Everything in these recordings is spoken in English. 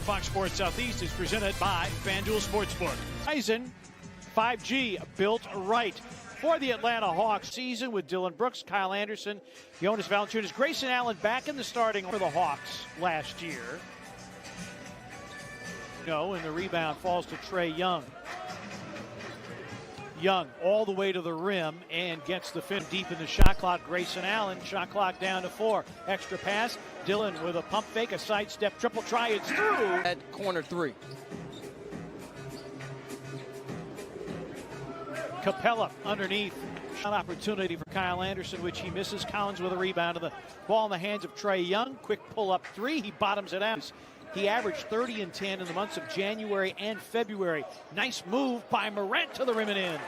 Fox Sports Southeast is presented by FanDuel Sportsbook. Eisen 5G built right for the Atlanta Hawks season with Dylan Brooks, Kyle Anderson, Jonas Valanciunas, Grayson Allen back in the starting for the Hawks last year. And the rebound falls to Trae Young. Young all the way to the rim and gets the fin deep in the shot clock. Grayson Allen, shot clock down to 4. Extra pass. Dylan with a pump fake, a sidestep, triple try. It's through. At corner 3. Capella underneath. Shot opportunity for Kyle Anderson, which he misses. Collins with a rebound. And the ball in the hands of Trae Young. Quick pull-up 3. He bottoms it out. He averaged 30 and 10 in the months of January and February. Nice move by Morant to the rim and in.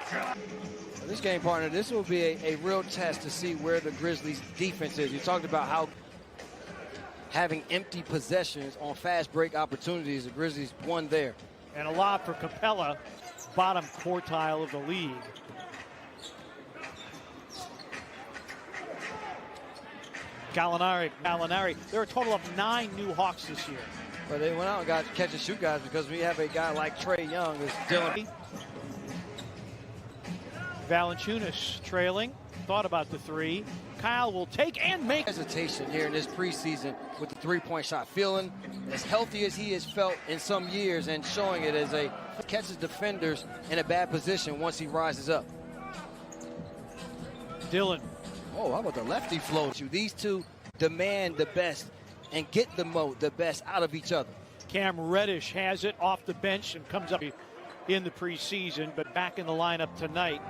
This game, partner, this will be a real test to see where the Grizzlies' defense is. You talked about how having empty possessions on fast break opportunities, the Grizzlies won there. And a lob for Capella, bottom quartile of the league. Gallinari. There are a total of 9 new Hawks this year. But they went out and got catch and shoot guys because we have a guy like Trae Young who's Dylan. Valanciunas trailing, thought about the 3. Kyle will take and make. Hesitation here in this preseason with the three-point shot. Feeling as healthy as he has felt in some years and showing it as a catches defenders in a bad position once he rises up. Dylan. Oh, how about the lefty float? These two demand the best and get the best out of each other. Cam Reddish has it off the bench and comes up in the preseason, but back in the lineup tonight.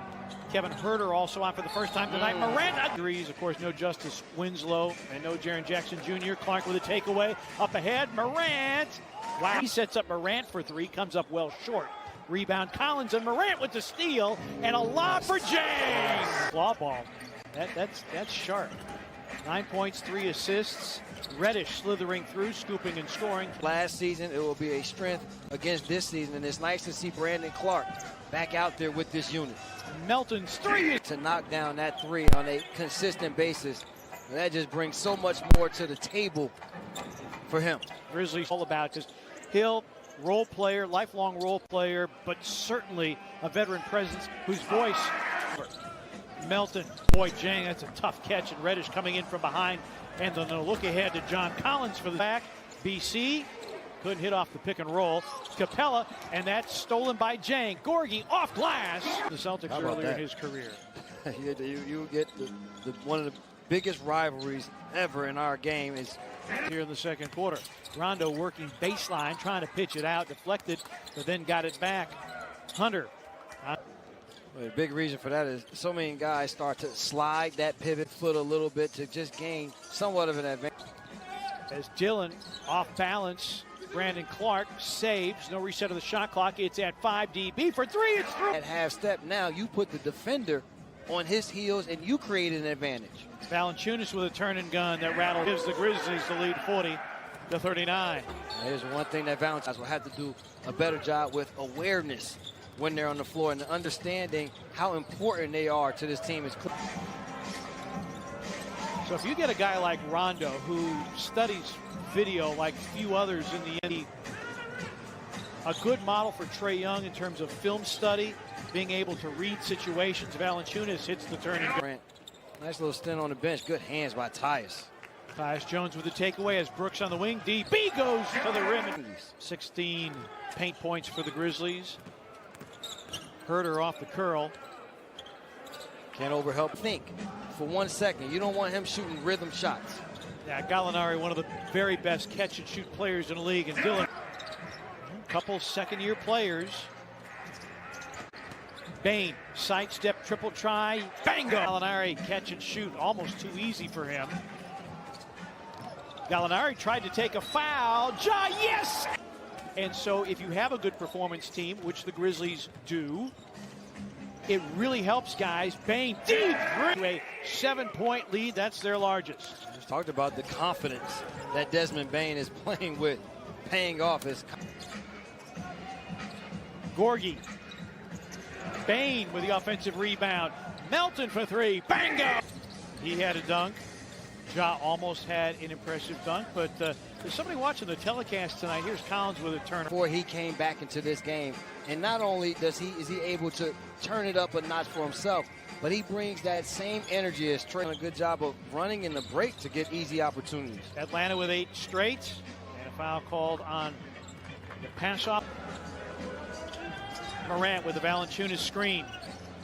Kevin Huerter also on for the first time tonight. Morant agrees, of course, no Justice Winslow and no Jaren Jackson Jr. Clark with a takeaway. Up ahead, Morant. Wow. He sets up Morant for 3, comes up well short. Rebound, Collins and Morant with the steal, and a lob for James. Claw ball. That's sharp. 9 points, 3 assists. Reddish slithering through, scooping and scoring. Last season, it will be a strength against this season, and it's nice to see Brandon Clark back out there with this unit. Melton's 3. To knock down that 3 on a consistent basis, and that just brings so much more to the table for him. Grizzlies all about just Hill, role player, lifelong role player, but certainly a veteran presence whose voice. Melton, boy, Jang, that's a tough catch, and Reddish coming in from behind. And then a look ahead to John Collins for the back. BC couldn't hit off the pick and roll. Capella, and that's stolen by Jang. Gorgie off glass. The Celtics earlier in his career. you get one of the biggest rivalries ever in our game is here in the second quarter. Rondo working baseline, trying to pitch it out, deflected, but then got it back. Hunter. The big reason for that is so many guys start to slide that pivot foot a little bit to just gain somewhat of an advantage. As Dylan off balance, Brandon Clark saves. No reset of the shot clock. It's at 5 DB for 3. It's through. At half step now, you put the defender on his heels and you create an advantage. Valanciunas with a turn and gun that rattle gives the Grizzlies the lead 40-39. Here's one thing that Valanciunas will have to do a better job with: awareness when they're on the floor and understanding how important they are to this team. So if you get a guy like Rondo who studies video like few others in the NBA, a good model for Trae Young in terms of film study, being able to read situations. Valanciunas hits the turning. Nice little stint on the bench. Good hands by Tyus. Tyus Jones with the takeaway as Brooks on the wing. DB goes to the rim. 16 paint points for the Grizzlies. Huerter off the curl. Can't overhelp. Think for 1 second. You don't want him shooting rhythm shots. Yeah, Gallinari, one of the very best catch and shoot players in the league, and Dylan, a couple second-year players. Bain, sidestep, triple try, bango. Gallinari catch and shoot, almost too easy for him. Gallinari tried to take a foul. Yes! And so if you have a good performance team, which the Grizzlies do, it really helps guys. Bain deep to a 7-point lead. That's their largest. Just talked about the confidence that Desmond Bain is playing with, paying off his. Gorgie. Bain with the offensive rebound. Melton for 3. Bango! He had a dunk. Ja almost had an impressive dunk, but There's somebody watching the telecast tonight. Here's Collins with a turn. Before he came back into this game, and not only is he able to turn it up a notch for himself, but he brings that same energy as Trey. A good job of running in the break to get easy opportunities. Atlanta with 8 straight, and a foul called on the pass off. Morant with the Valanciunas screen,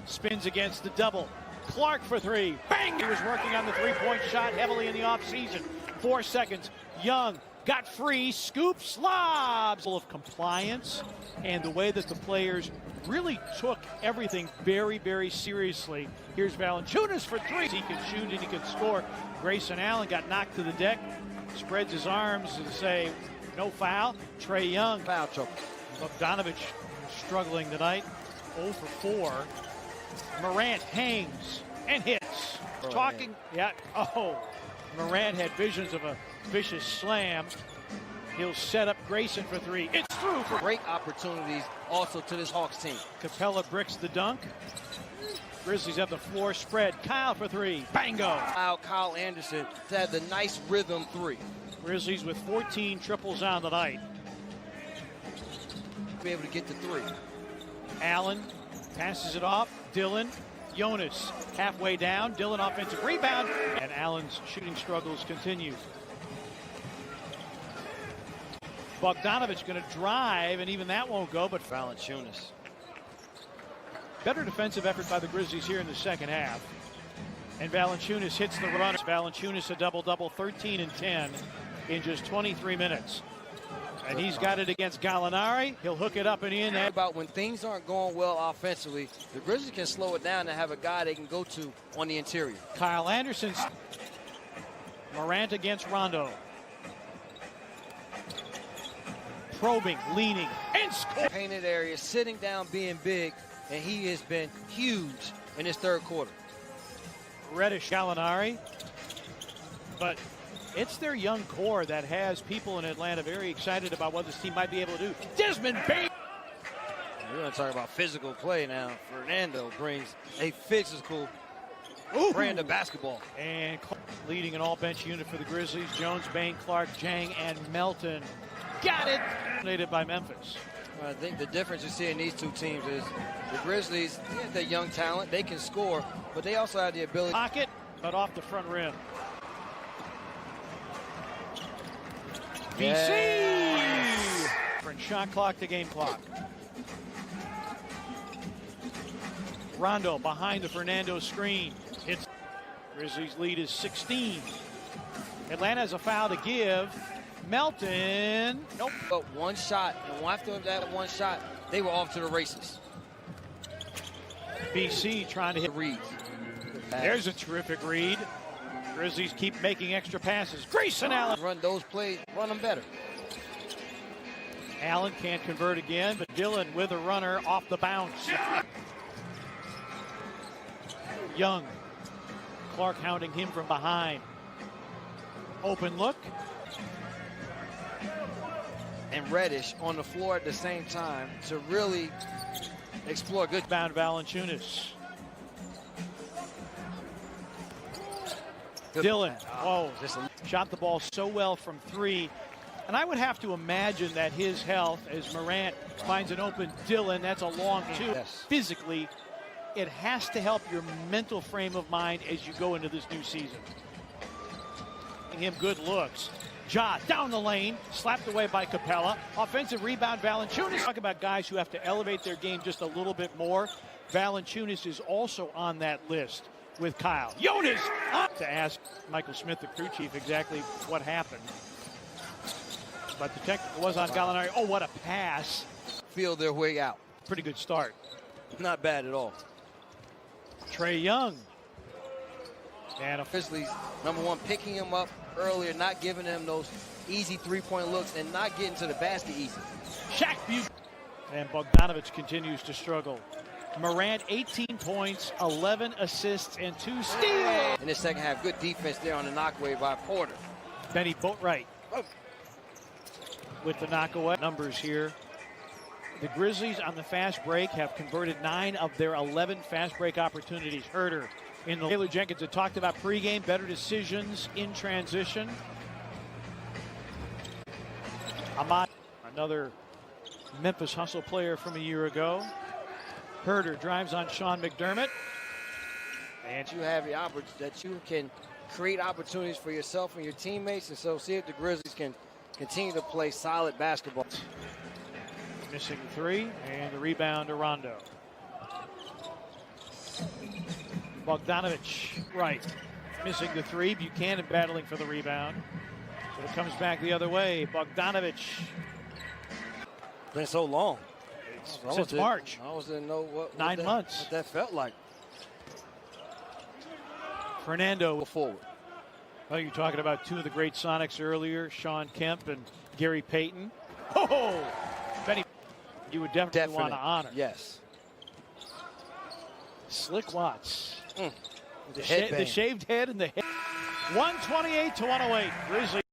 spins against the double. Clark for 3. Bang! He was working on the three-point shot heavily in the offseason. 4 seconds. Young got free, scoops, lobs. Of compliance and the way that the players really took everything very, very seriously. Here's Valanciunas for 3. He can shoot and he can score. Grayson Allen got knocked to the deck, spreads his arms and say, no foul. Trey Young. Foul trouble. Bogdanovich struggling tonight. 0 for 4. Morant hangs and hits. Talking, yeah. Oh, Morant had visions of a vicious slam. He'll set up Grayson for 3. It's through for Great opportunities also to this Hawks team. Capella bricks the dunk. Grizzlies have the floor spread. Kyle for 3. Bango. Kyle Anderson had the nice rhythm 3. Grizzlies with 14 triples on the night. Be able to get the 3. Allen passes it off. Dillon. Jonas halfway down. Dillon offensive rebound. And Allen's shooting struggles continue. Bogdanovich going to drive, and even that won't go, but Valanciunas. Better defensive effort by the Grizzlies here in the second half. And Valanciunas hits the run. Valanciunas a double-double, 13 and 10 in just 23 minutes. And he's got it against Gallinari. He'll hook it up and in. About when things aren't going well offensively, the Grizzlies can slow it down and have a guy they can go to on the interior. Kyle Anderson. Morant against Rondo. Probing, leaning, and scoring. Painted area, sitting down, being big, and he has been huge in his third quarter. Reddish, Gallinari. But it's their young core that has people in Atlanta very excited about what this team might be able to do. Desmond Bain. We're going to talk about physical play now. Fernando brings a physical brand of basketball. And leading an all-bench unit for the Grizzlies. Jones, Bain, Clark, Jang, and Melton. Got it! Dominated by Memphis. I think the difference you see in these two teams is the Grizzlies, they're young talent. They can score, but they also have the ability. Pocket, but off the front rim. BC! Different shot clock to game clock. Rondo behind the Fernando screen. Hits. Grizzlies lead is 16. Atlanta has a foul to give. Melton. Nope. But one shot, and after that one shot, they were off to the races. BC trying to hit Reed. There's a terrific read. Grizzlies keep making extra passes. Grayson Allen. Run those plays, run them better. Allen can't convert again, but Dillon with a runner off the bounce. Young. Clark hounding him from behind. Open look. And Reddish on the floor at the same time to really explore good. Bound Valanciunas. Dillon, shot the ball so well from 3. And I would have to imagine that his health, as Morant finds an open Dillon, that's a long 2. Yes. Physically, it has to help your mental frame of mind as you go into this new season. Giving him good looks. Ja down the lane, slapped away by Capella. Offensive rebound, Valanciunas. Talk about guys who have to elevate their game just a little bit more. Valanciunas is also on that list with Kyle. Jonas to ask Michael Smith, the crew chief, exactly what happened. But the technical was on Gallinari. Oh, what a pass. Feel their way out. Pretty good start. Not bad at all. Trey Young. And a Grizzlies, number one, picking him up earlier, not giving them those easy three-point looks and not getting to the basket easy. Shaq Bugler. And Bogdanovich continues to struggle. Morant, 18 points, 11 assists, and 2 steals. In the second half, good defense there on the knockaway by Porter. Benny Boatwright with the knockaway. Numbers here. The Grizzlies on the fast break have converted 9 of their 11 fast break opportunities. Herter in the Taylor Jenkins had talked about pregame, better decisions in transition. Ahmad, another Memphis Hustle player from a year ago. Herder drives on Sean McDermott. And you have the opportunity that you can create opportunities for yourself and your teammates, and so see if the Grizzlies can continue to play solid basketball. Missing three, and the rebound to Rondo. Bogdanovich, right. Missing the three. Buchanan battling for the rebound. But it comes back the other way. Bogdanovich. Been so long. Since March. I almost didn't know what 9 months. What that felt like. Fernando Forward. Oh, you're talking about two of the great Sonics earlier, Sean Kemp and Gary Payton. Oh, Benny, you would definitely want to honor. Yes. Slick Watts. Mm. The shaved head and the head. 128 to 108. Grizzlies.